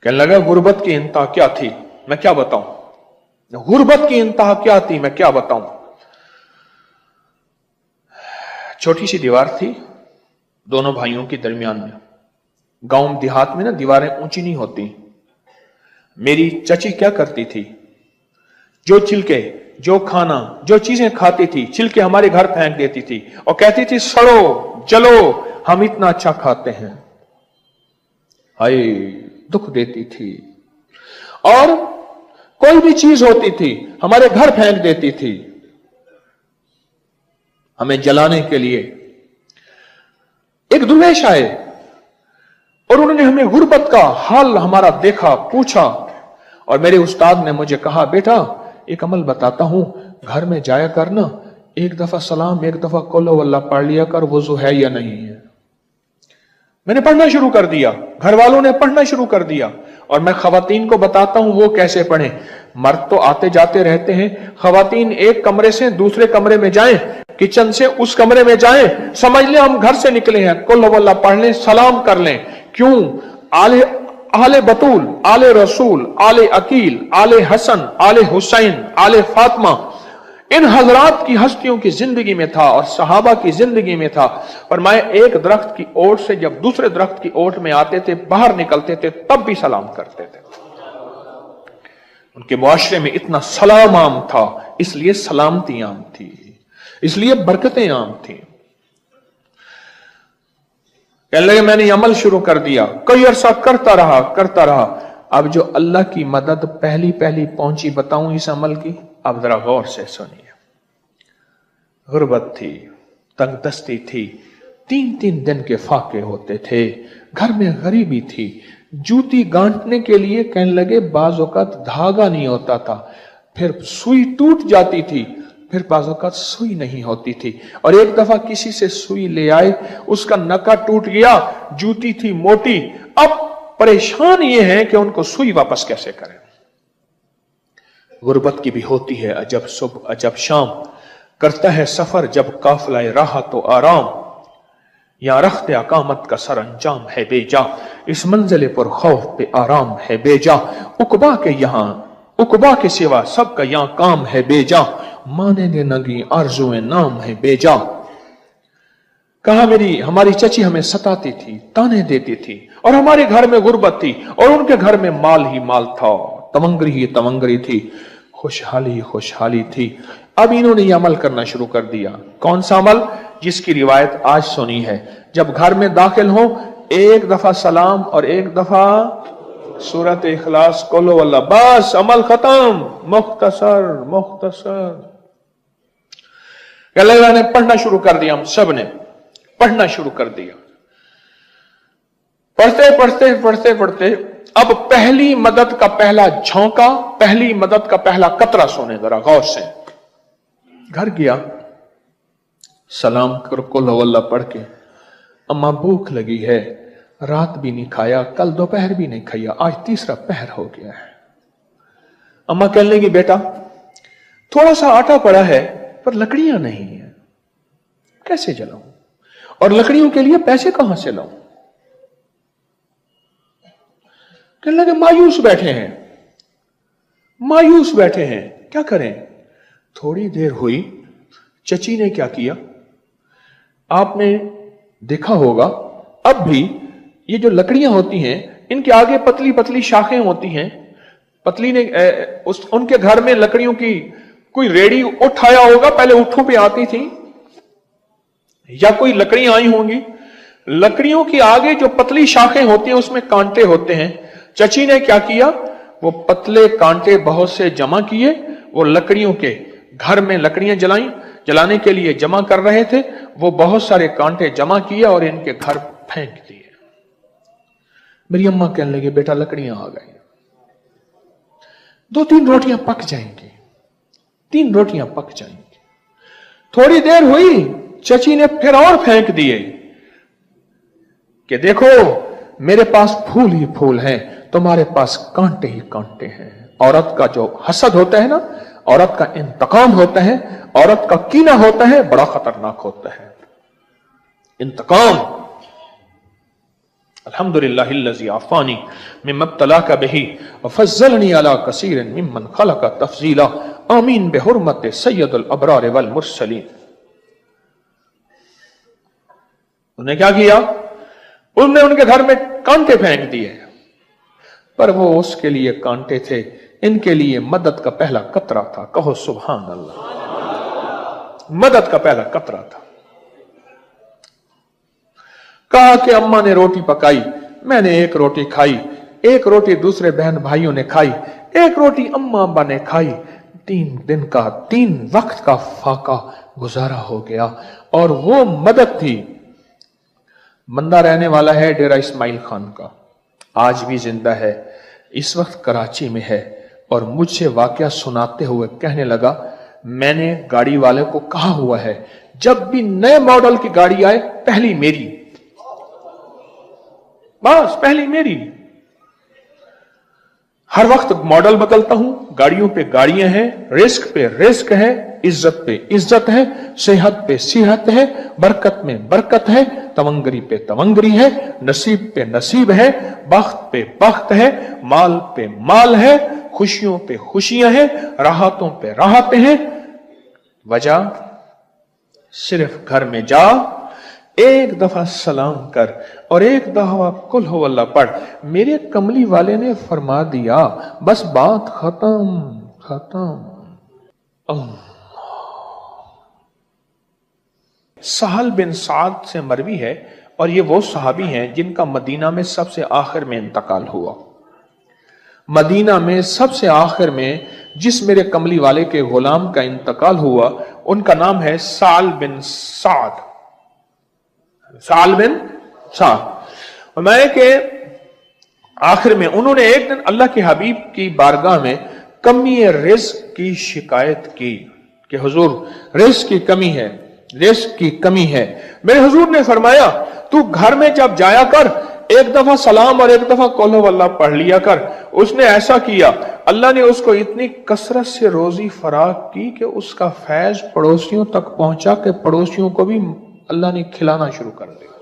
कहने लगा गुर्बत की इंतहा क्या थी मैं क्या बताऊं, गुर्बत की इंतहा क्या थी मैं क्या बताऊं। छोटी सी दीवार थी दोनों भाइयों के दरमियान में। गांव देहात में ना दीवारें ऊंची नहीं होती। मेरी चची क्या करती थी, जो छिलके, जो खाना, जो चीजें खाती थी छिलके हमारे घर फेंक देती थी और कहती थी सड़ो जलो, हम इतना अच्छा खाते हैं। हाय, दुख देती थी। और कोई भी चीज होती थी हमारे घर फेंक देती थी हमें जलाने के लिए। एक दुर्वेश आए और उन्होंने हमें गुर्बत का हाल हमारा देखा, पूछा, और मेरे उस्ताद ने मुझे कहा बेटा एक अमल बताता हूं, घर में जाया करना, एक दफा सलाम एक दफा कुल वल्लाह पढ़ लिया कर, वुजू है या नहीं है। मैंने पढ़ना शुरू कर दिया, घर वालों ने पढ़ना शुरू कर दिया, और मैं खवातीन को बताता हूं वो कैसे पढ़ें। मर्द तो आते जाते रहते हैं, खवातीन एक कमरे से दूसरे कमरे में जाएं, किचन से उस कमरे में जाएं, समझ लें हम घर से निकले हैं, कुल वल्लाह पढ़ लें, सलाम कर लें। क्यों? आले बतूल, आले रसूल, आले अकील, आले हसन, आले हुसैन, आले फातिमा, इन हजरात की हस्तियों की जिंदगी में था और सहाबा की जिंदगी में था। फरमाए एक दरख्त की ओट से जब दूसरे दरख्त की ओट में आते थे, बाहर निकलते थे, तब भी सलाम करते थे। उनके मुआशरे में इतना सलाम आम था, इसलिए सलामती आम थी, इसलिए बरकतें आम थी। कहने लगे मैंने अमल शुरू कर दिया, कई अरसा करता रहा। अब जो अल्लाह की मदद पहली पहली पहुंची बताऊं इस अमल की, अब जरा गौर से सुनिए। गुर्बत थी, तंगदस्ती थी, 3-3 दिन के फाके होते थे, घर में गरीबी थी, जूती गांठने के लिए कहने लगे बाज़ औक़ात धागा नहीं होता था, फिर सुई टूट जाती थी, फिर बाज़ औक़ात सुई नहीं होती थी, और एक दफा किसी से सुई ले आए, उसका नका टूट गया, जूती थी मोटी, अब परेशान ये है कि उनको सुई वापस कैसे करें। गुर्बत की भी होती है अजब सुबह अजब शाम, करता है सफर जब काफिला राह तो आराम, या रख्ते अकामत का सर अंजाम है बेजा, इस मंजिले पर खौफ पे आराम है बेजा, उकबा के सिवा सबका यहां काम है बेजा, माने ने नगी आरज़ुए नाम है बेजा। कहा हमारी चची हमें सताती थी, ताने देती थी, और हमारे घर में गुर्बत थी और उनके घर में माल ही माल था, तमंगरी ही तमंगरी थी, खुशहाली ही खुशहाली थी। अब इन्होंने यह अमल करना शुरू कर दिया। कौन सा अमल? जिसकी रिवायत आज सुनी है। जब घर में दाखिल हो, एक दफा सलाम और एक दफा सूरत इखलास कुल वल्लाह, बस अमल खत्म। मुख्तसर ने पढ़ना शुरू कर दिया, हम सब ने पढ़ना शुरू कर दिया। पढ़ते अब पहली मदद का पहला झोंका, पहली मदद का पहला कतरा सुने जरा गौर से। घर गया, सलाम कर कुल वल्लाह पढ़ के, अम्मा भूख लगी है, रात भी नहीं खाया, कल दोपहर भी नहीं खाया, आज तीसरा पहर हो गया है। अम्मा कहने लगी बेटा थोड़ा सा आटा पड़ा है पर लकड़ियां नहीं है, कैसे जलाऊं, और लकड़ियों के लिए पैसे कहां से लाऊं। कहने लगे मायूस बैठे हैं, क्या करें। थोड़ी देर हुई, चची ने क्या किया, आपने देखा होगा, अब भी ये जो लकड़ियां होती हैं इनके आगे पतली पतली शाखें होती हैं। पतली ने उनके घर में लकड़ियों की कोई रेडी उठाया होगा, पहले ऊँटों पे आती थी, या कोई लकड़ियां आई होंगी। लकड़ियों की आगे जो पतली शाखें होती हैं उसमें कांटे होते हैं। चची ने क्या किया, वो पतले कांटे बहुत से जमा किए, वो लकड़ियों के घर में लकड़ियां जलाने के लिए जमा कर रहे थे, वो बहुत सारे कांटे जमा किए और इनके घर फेंक दिए। मेरी अम्मा कहने लगे बेटा लकड़ियां आ गई, 2-3 रोटियां पक जाएंगी, 3 रोटियां पक जाएंगी। थोड़ी देर हुई, चची ने फिर और फेंक दिए कि देखो मेरे पास फूल ही फूल हैं, तुम्हारे पास कांटे ही कांटे हैं। औरत का जो हसद होता है ना, औरत का इंतकाम होता है, औरत का कीना होता है, बड़ा खतरनाक होता है। इंतकाम, अल्हम्दुलिल्लाहिल्लज़ी आफ़ानी मिम्मा इब्तलाका बिही व फ़ज़्ज़लनी अला कसीरिन मिम्मन ख़लक़ तफ़ज़ीला आमीन बिहुर्मति सय्यदुल अबरार वल मुरसलीन। उन्होंने क्या किया? उन्होंने उनके घर में कांटे फेंक दिए, पर वो उसके लिए कांटे थे, इनके लिए मदद का पहला कतरा था। कहो सुभान अल्लाह। मदद का पहला कतरा था। कहा कि अम्मा ने रोटी पकाई, मैंने एक रोटी खाई, एक रोटी दूसरे बहन भाइयों ने खाई, एक रोटी अम्मा अब्बा ने खाई। 3 दिन का 3 वक्त का फाका गुजारा हो गया। और वो मदद थी। बंदा रहने वाला है डेरा इस्माइल खान का, आज भी जिंदा है, इस वक्त कराची में है, और मुझसे वाकया सुनाते हुए कहने लगा, मैंने गाड़ी वाले को कहा हुआ है जब भी नए मॉडल की गाड़ी आए पहली मेरी, बस पहली मेरी। हर वक्त मॉडल बदलता हूं, गाड़ियों पे गाड़ियां हैं, रिस्क पे रिस्क है, इज्जत पे इज्जत है, सेहत पे सेहत है, बरकत में बरकत है, तवंगरी पे तवंगरी है, नसीब पे नसीब है, बख्त पे बख्त है, माल पे माल है, खुशियों पे खुशियां हैं, राहतों पे राहतें हैं। वजह सिर्फ घर में जा, एक दफा सलाम कर और एक दफा कुल हो अल्लाह पढ़, मेरे कमली वाले ने फरमा दिया, बस बात खत्म खत्म। सहल बिन साद से मरवी है, और ये वो सहाबी हैं जिनका मदीना में सबसे आखिर में इंतकाल हुआ। मदीना में सबसे आखिर में जिस मेरे कमली वाले के गुलाम का इंतकाल हुआ, उनका नाम है साल बिन साद। साल बिन साद। और मैं के आखिर में उन्होंने एक दिन अल्लाह के हबीब की बारगाह में कमी रिज़्क की शिकायत की कि हुजूर रिज़्क की कमी है, रिज़्क की कमी है। मेरे हुजूर ने फरमाया, तू घर में जब जाया कर, एक दफा सलाम और एक दफा कौल वल्लाह पढ़ लिया कर। उसने ऐसा किया, अल्लाह ने उसको इतनी कसरत से रोजी फराग की कि उसका फैज पड़ोसियों तक पहुंचा के पड़ोसियों को भी अल्लाह ने खिलाना शुरू कर दिया।